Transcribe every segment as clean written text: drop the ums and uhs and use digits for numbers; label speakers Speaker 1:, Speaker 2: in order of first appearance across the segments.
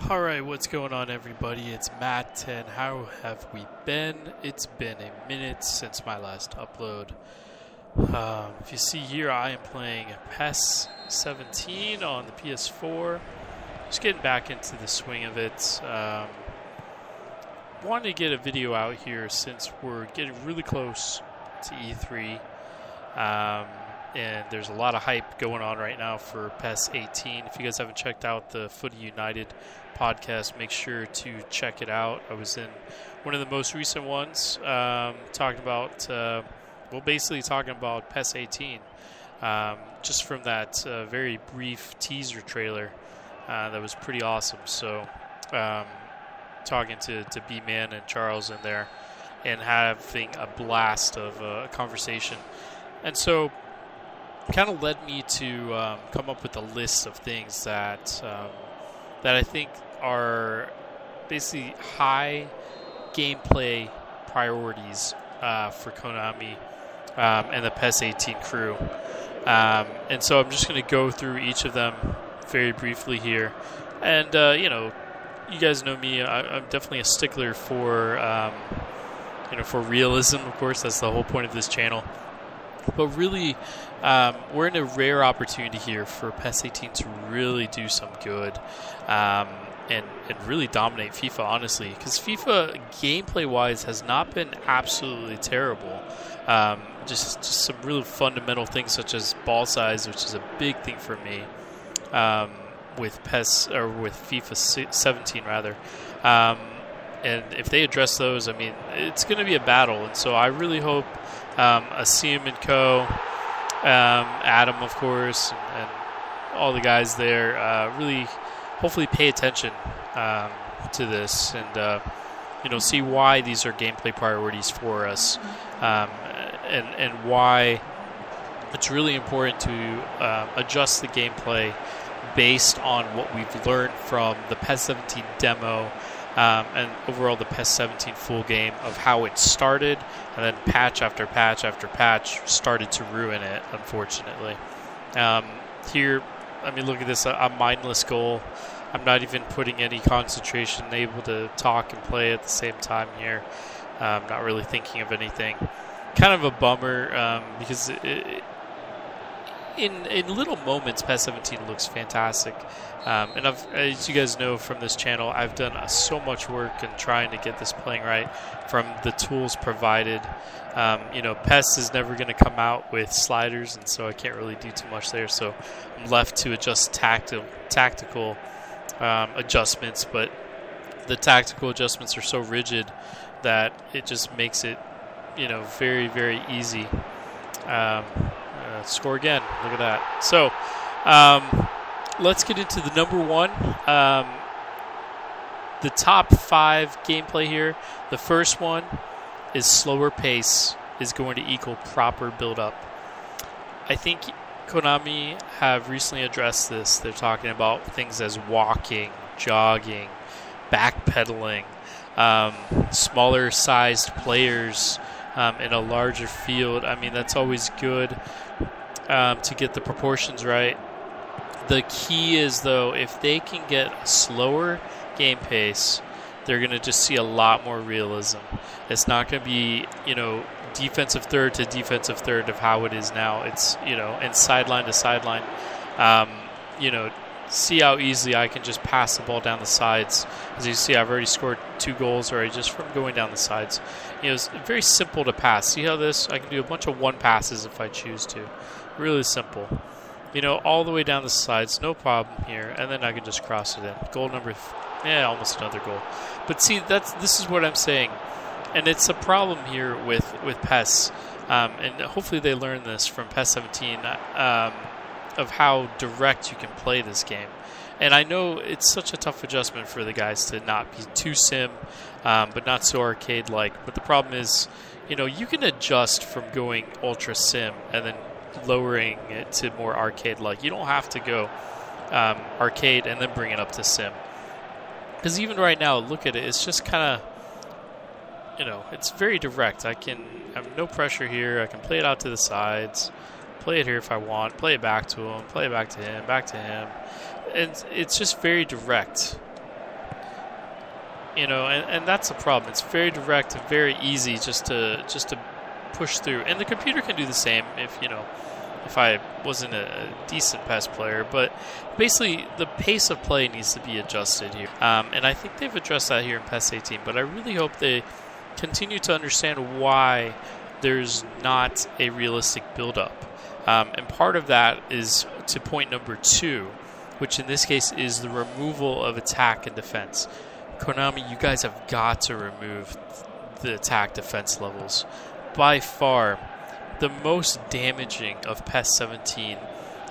Speaker 1: Alright, what's going on, everybody? It's Matt, and how have we been? It's been a minute since my last upload. If you see here, I am playing PES 17 on the PS4. Just getting back into the swing of it. Wanted to get a video out here since we're getting really close to E3. And there's a lot of hype going on right now for PES 18. If you guys haven't checked out the Footy-United Podcast, make sure to check it out. I was in one of the most recent ones, talking about, basically talking about PES 18, just from that very brief teaser trailer that was pretty awesome. So, talking to B-Man and Charles in there and having a blast of a conversation. And so, kind of led me to come up with a list of things that I think are basically high gameplay priorities for Konami and the PES 18 crew. And so I'm just going to go through each of them very briefly here. And, you guys know me. I'm definitely a stickler for, for realism, of course. That's the whole point of this channel. But really, we're in a rare opportunity here for PES 18 to really do some good and really dominate FIFA, honestly. Because FIFA, gameplay-wise, has not been absolutely terrible. Just some really fundamental things such as ball size, which is a big thing for me with PES, or with FIFA 17, rather. And if they address those, I mean, it's going to be a battle. And so I really hope Asim and Co., Adam, of course, and all the guys there really hopefully pay attention to this and, see why these are gameplay priorities for us and why it's really important to adjust the gameplay based on what we've learned from the PES 17 demo and overall the PES 17 full game, of how it started, and then patch after patch after patch started to ruin it, unfortunately. Here, I mean, look at this, a mindless goal. I'm not even putting any concentration, able to talk and play at the same time here. Not really thinking of anything. Kind of a bummer, because in little moments, PES 17 looks fantastic. And as you guys know from this channel, I've done so much work in trying to get this playing right from the tools provided. PES is never going to come out with sliders, and so I can't really do too much there. So I'm left to adjust tactical adjustments, but the tactical adjustments are so rigid that it just makes it, very, very easy. Score again. Look at that. So, let's get into the number one. The top 5 gameplay here. The first one is slower pace is going to equal proper build-up. I think Konami have recently addressed this. They're talking about things as walking, jogging, backpedaling, smaller-sized players in a larger field. I mean, that's always good to get the proportions right. The key is, though, if they can get a slower game pace, they're going to just see a lot more realism. It's not going to be, defensive third to defensive third of how it is now. It's, and sideline to sideline. See how easily I can just pass the ball down the sides. As you see, I've already scored 2 goals already just from going down the sides. It's very simple to pass. See how this? I can do a bunch of one passes if I choose to. Really simple. All the way down the sides, no problem here, and then I can just cross it in. Goal number, almost another goal. But see, this is what I'm saying, and it's a problem here with PES, and hopefully they learn this from PES 17 of how direct you can play this game. And I know it's such a tough adjustment for the guys to not be too sim, but not so arcade-like. But the problem is, you can adjust from going ultra sim and then lowering it to more arcade-like. You don't have to go arcade and then bring it up to sim. Because even right now, look at it. It's just kind of, it's very direct. I have no pressure here. I can play it out to the sides, play it here if I want, play it back to him, play it back to him, back to him. And it's just very direct. and that's the problem. It's very direct and very easy just to push through. And the computer can do the same if I wasn't a decent PES player. But basically, the pace of play needs to be adjusted here. And I think they've addressed that here in PES 18. But I really hope they continue to understand why there's not a realistic build-up. And part of that is to point number 2, which in this case is the removal of attack and defense. Konami, you guys have got to remove the attack defense levels. By far, the most damaging of PES 17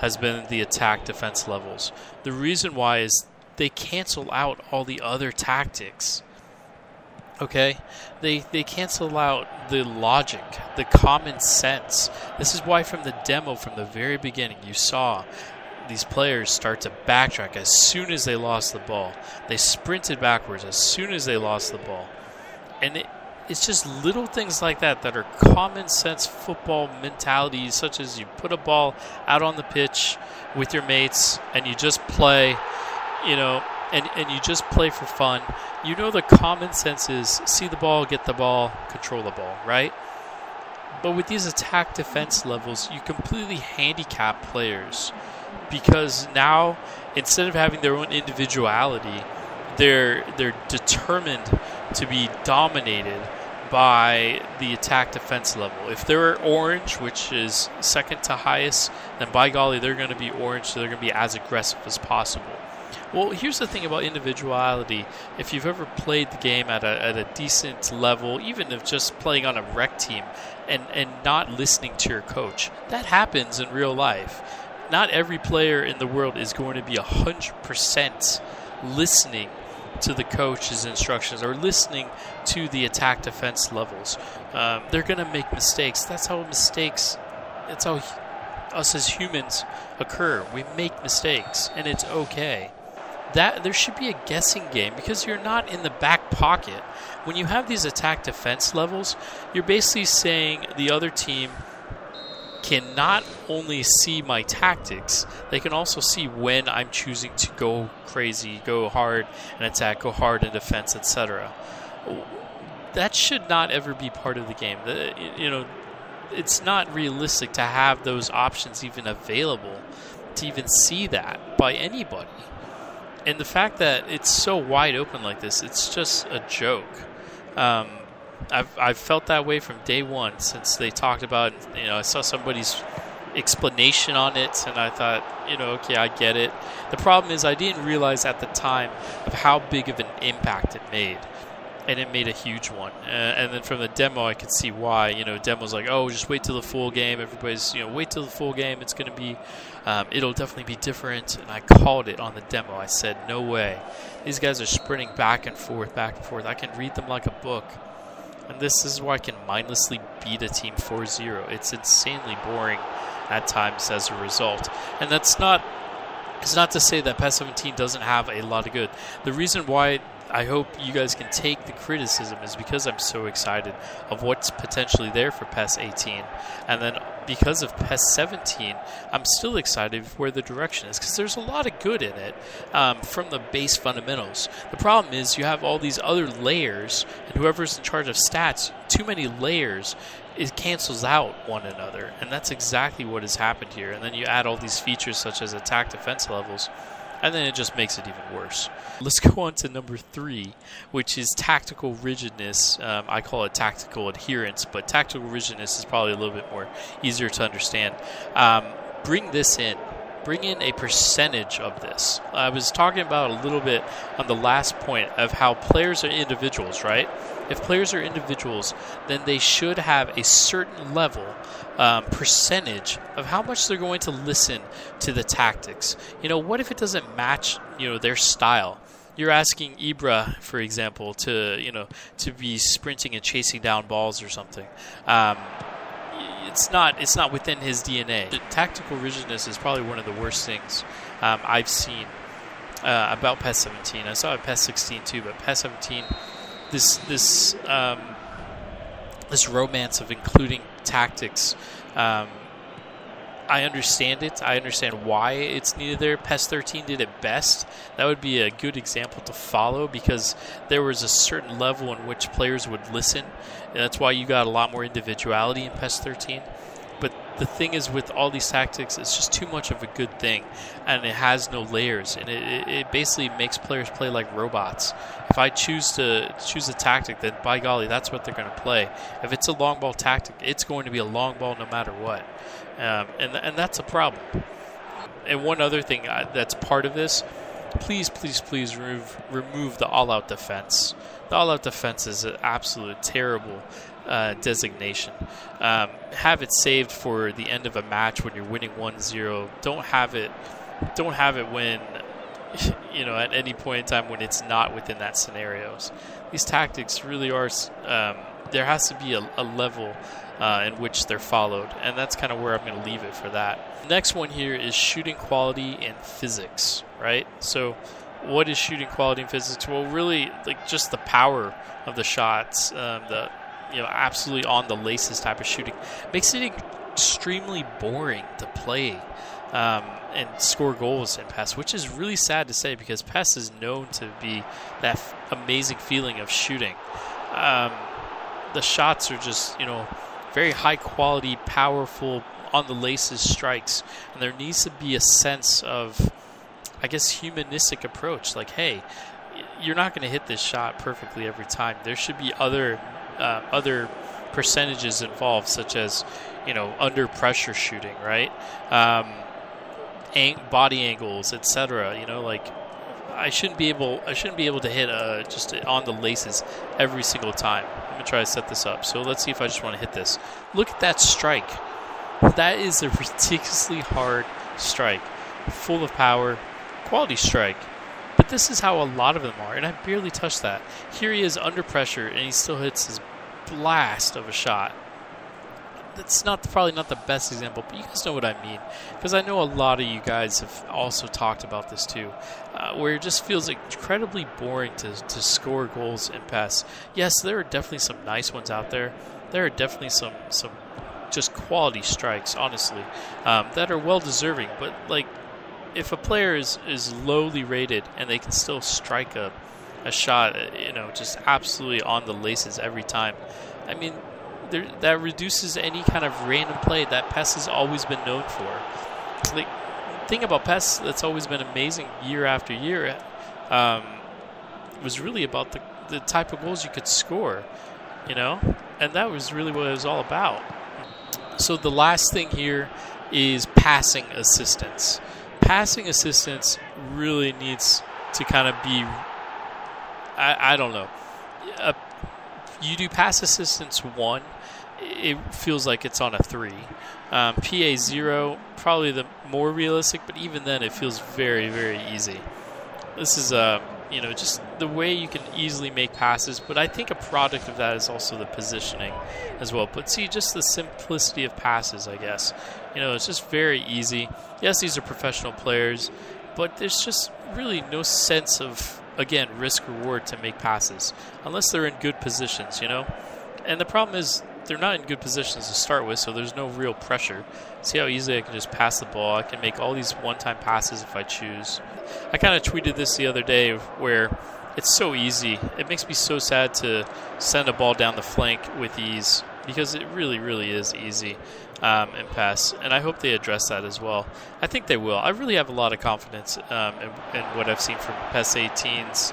Speaker 1: has been the attack defense levels. The reason why is they cancel out all the other tactics. Okay? They cancel out the logic, the common sense. This is why from the demo, from the very beginning, you saw these players start to backtrack as soon as they lost the ball. They sprinted backwards as soon as they lost the ball. And it's just little things like that that are common sense football mentalities, such as you put a ball out on the pitch with your mates and you just play, and you just play for fun. The common sense is see the ball, get the ball, control the ball, right? But with these attack defense levels, you completely handicap players. Because now, instead of having their own individuality, they're determined to be dominated by the attack defense level. If they're orange, which is second to highest, then by golly, they're going to be orange, so they're going to be as aggressive as possible. Well, here's the thing about individuality. If you've ever played the game at a decent level, even if just playing on a rec team and not listening to your coach, that happens in real life. Not every player in the world is going to be 100% listening to the coach's instructions or listening to the attack defense levels. They're going to make mistakes. That's how us as humans occur. We make mistakes, and it's okay. There should be a guessing game because you're not in the back pocket. When you have these attack defense levels, you're basically saying the other team can not only see my tactics, they can also see when I'm choosing to go crazy, go hard and attack, go hard in defense, etc. That should not ever be part of the game. It's not realistic to have those options even available, to even see that by anybody. And the fact that it's so wide open like this, it's just a joke. I've felt that way from day one since they talked about it. I saw somebody's explanation on it, and I thought, okay, I get it. The problem is I didn't realize at the time of how big of an impact it made. And it made a huge one. And then from the demo, I could see why. Demo's like, oh, just wait till the full game. Everybody's, wait till the full game. It's going to be, it'll definitely be different. And I called it on the demo. I said, no way. These guys are sprinting back and forth, back and forth. I can read them like a book. And this is why I can mindlessly beat a team 4-0. It's insanely boring at times as a result. And it's not to say that PES 17 doesn't have a lot of good. The reason why I hope you guys can take the criticism is because I'm so excited of what's potentially there for PES 18. And then because of PES 17, I'm still excited for where the direction is because there's a lot of good in it from the base fundamentals. The problem is you have all these other layers, and whoever's in charge of stats, too many layers, it cancels out one another. And that's exactly what has happened here. And then you add all these features such as attack defense levels, and then it just makes it even worse. Let's go on to number 3, which is tactical rigidness. I call it tactical adherence, but tactical rigidness is probably a little bit more easier to understand. Bring this in. Bring in a percentage of this. I was talking about a little bit on the last point of how players are individuals, right? If players are individuals, then they should have a certain level percentage of how much they're going to listen to the tactics. What if it doesn't match, their style? You're asking Ibra, for example, to be sprinting and chasing down balls or something. It's not within his DNA. The tactical rigidness is probably one of the worst things I've seen about PES 17. I saw it PES 16 too, but PES 17, this romance of including tactics I understand it. I understand why it's needed there. PES 13 did it best. That would be a good example to follow because there was a certain level in which players would listen. And that's why you got a lot more individuality in PES 13. But the thing is, with all these tactics, it's just too much of a good thing, and it has no layers, and it basically makes players play like robots. If I choose a tactic, then by golly, that's what they're going to play. If it's a long ball tactic, it's going to be a long ball no matter what, and that's a problem. And one other thing that's part of this, please remove the all-out defense. The all-out defense is an absolute terrible designation. Have it saved for the end of a match when you're winning 1-0. Don't have it when at any point in time when it's not within that scenarios. These tactics really are. There has to be a level in which they're followed, and that's kind of where I'm going to leave it for that. Next one here is shooting quality and physics. Right. So, what is shooting quality and physics? Well, really, like just the power of the shots, the absolutely on the laces type of shooting makes it extremely boring to play and score goals in PES, which is really sad to say because PES is known to be that amazing feeling of shooting. The shots are just, very high quality, powerful, on the laces strikes, and there needs to be a sense of, I guess, humanistic approach. Like, hey, you're not going to hit this shot perfectly every time. There should be other percentages involved, such as under pressure shooting, right? Body angles, etc. Like I shouldn't be able to hit just on the laces every single time. I'm gonna try to set this up. So let's see if I just want to hit this. Look at that strike. That is a ridiculously hard strike, full of power, quality strike. But this is how a lot of them are, and I barely touched that. Here he is under pressure, and he still hits his blast of a shot. That's probably not the best example, but you guys know what I mean. Because I know a lot of you guys have also talked about this too, where it just feels incredibly boring to score goals in PES. Yes, there are definitely some nice ones out there. There are definitely some just quality strikes, honestly, that are well deserving. But like, if a player is lowly rated and they can still strike a shot, just absolutely on the laces every time, I mean, that reduces any kind of random play that PES has always been known for. Like, the thing about PES that's always been amazing year after year was really about the type of goals you could score, and that was really what it was all about. So the last thing here is passing assistance. Passing assistance really needs to kind of be, I don't know. You do pass assistance 1, it feels like it's on a 3. PA 0, probably the more realistic, but even then it feels very, very easy. This is just the way you can easily make passes, but I think a product of that is also the positioning as well. But see, just the simplicity of passes, I guess. It's just very easy. Yes, these are professional players, but there's just really no sense of, again, risk-reward to make passes, unless they're in good positions, And the problem is, they're not in good positions to start with, so there's no real pressure. See how easily I can just pass the ball. I can make all these one-time passes if I choose. I kind of tweeted this the other day where it's so easy. It makes me so sad to send a ball down the flank with ease because it really, really is easy in PES, and I hope they address that as well. I think they will. I really have a lot of confidence in what I've seen from PES 18's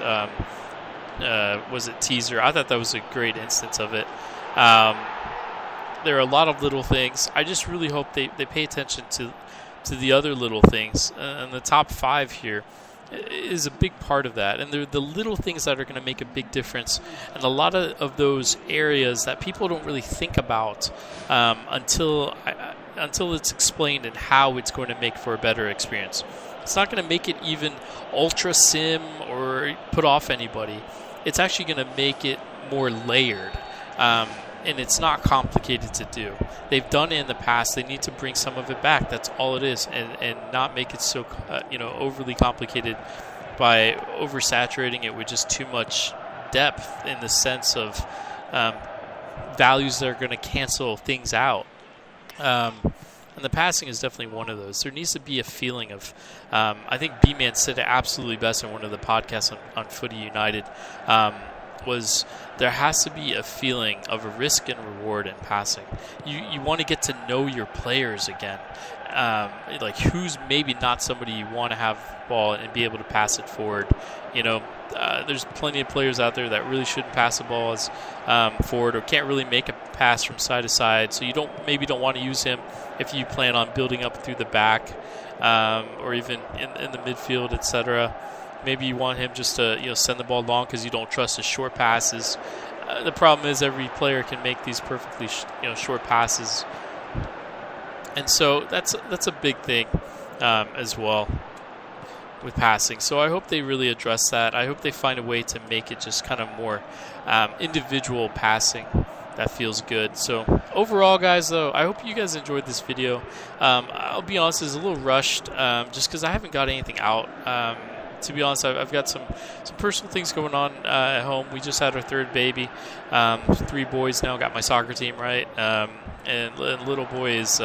Speaker 1: was it teaser. I thought that was a great instance of it. There are a lot of little things. I just really hope they pay attention to the other little things. And the top 5 here is a big part of that. And they're the little things that are going to make a big difference. And a lot of those areas that people don't really think about until it's explained and how it's going to make for a better experience. It's not going to make it even ultra sim or put off anybody. It's actually going to make it more layered. And it's not complicated to do. They've done it in the past. They need to bring some of it back. That's all it is, and not make it so overly complicated by oversaturating it with just too much depth in the sense of values that are going to cancel things out. And the passing is definitely one of those. There needs to be a feeling of, I think B-Man said it absolutely best in one of the podcasts on Footy-United, was there has to be a feeling of a risk and reward in passing. You want to get to know your players again. Like who's maybe not somebody you want to have ball and be able to pass it forward. There's plenty of players out there that really shouldn't pass the ball as forward or can't really make a pass from side to side. So you don't want to use him if you plan on building up through the back or even in the midfield, etc. Maybe you want him just to send the ball long because you don't trust his short passes. The problem is every player can make these perfectly short passes, and so that's a big thing as well with passing. So I hope they really address that. I hope they find a way to make it just kind of more individual passing that feels good. So overall, guys, though, I hope you guys enjoyed this video. I'll be honest, it's a little rushed just because I haven't got anything out. To be honest, I've got some personal things going on at home. We just had our third baby. 3 boys now. Got my soccer team, right? And little boy is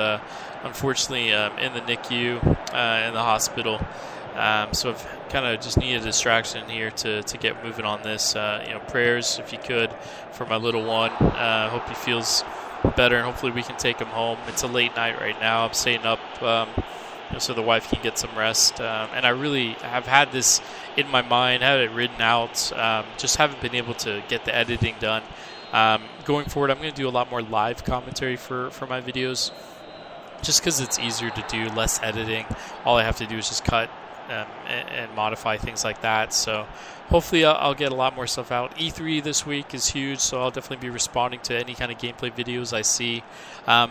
Speaker 1: unfortunately in the NICU in the hospital. So I've kind of just needed a distraction here to get moving on this. Prayers, if you could, for my little one. Hope he feels better, and hopefully we can take him home. It's a late night right now. I'm staying up so the wife can get some rest. And I really have had this in my mind, had it written out. Just haven't been able to get the editing done. Going forward, I'm going to do a lot more live commentary for my videos, just because it's easier to do, less editing. All I have to do is just cut and modify things like that. So hopefully I'll get a lot more stuff out. E3 this week is huge, so I'll definitely be responding to any kind of gameplay videos I see.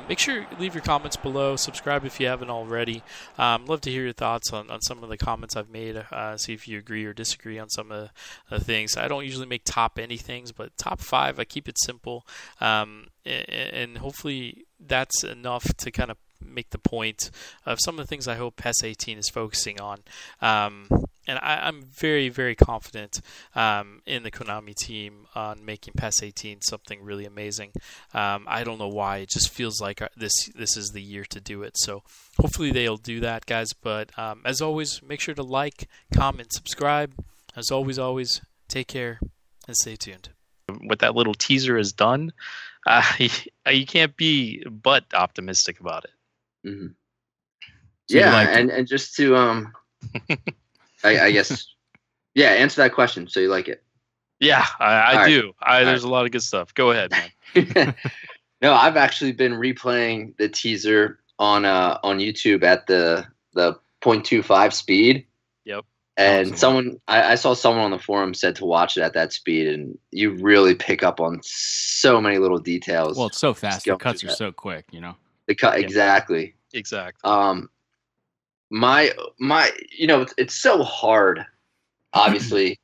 Speaker 1: Make sure you leave your comments below. Subscribe if you haven't already. Love to hear your thoughts on some of the comments I've made. See if you agree or disagree on some of the things. I don't usually make top anythings, but top 5, I keep it simple. And hopefully that's enough to kind of make the point of some of the things I hope PES 18 is focusing on. And I'm very, very confident in the Konami team on making PES 18 something really amazing. I don't know why. It just feels like this is the year to do it. So hopefully they'll do that, guys. But as always, make sure to like, comment, subscribe. As always, take care and stay tuned.
Speaker 2: What that little teaser has done, you can't be but optimistic about it.
Speaker 3: Mm-hmm.
Speaker 2: So
Speaker 3: yeah, and just to I guess answer that question. So you like it?
Speaker 2: Yeah, I do.
Speaker 3: Right.
Speaker 2: There's a lot of good stuff. Go ahead, man.
Speaker 3: No, I've actually been replaying the teaser on YouTube at the 0.25 speed.
Speaker 2: Yep.
Speaker 3: And I saw someone on the forum said to watch it at that speed, and you really pick up on so many little details.
Speaker 4: Well, it's so fast. The cuts are so quick,
Speaker 3: The cut, exactly. My it's so hard, obviously,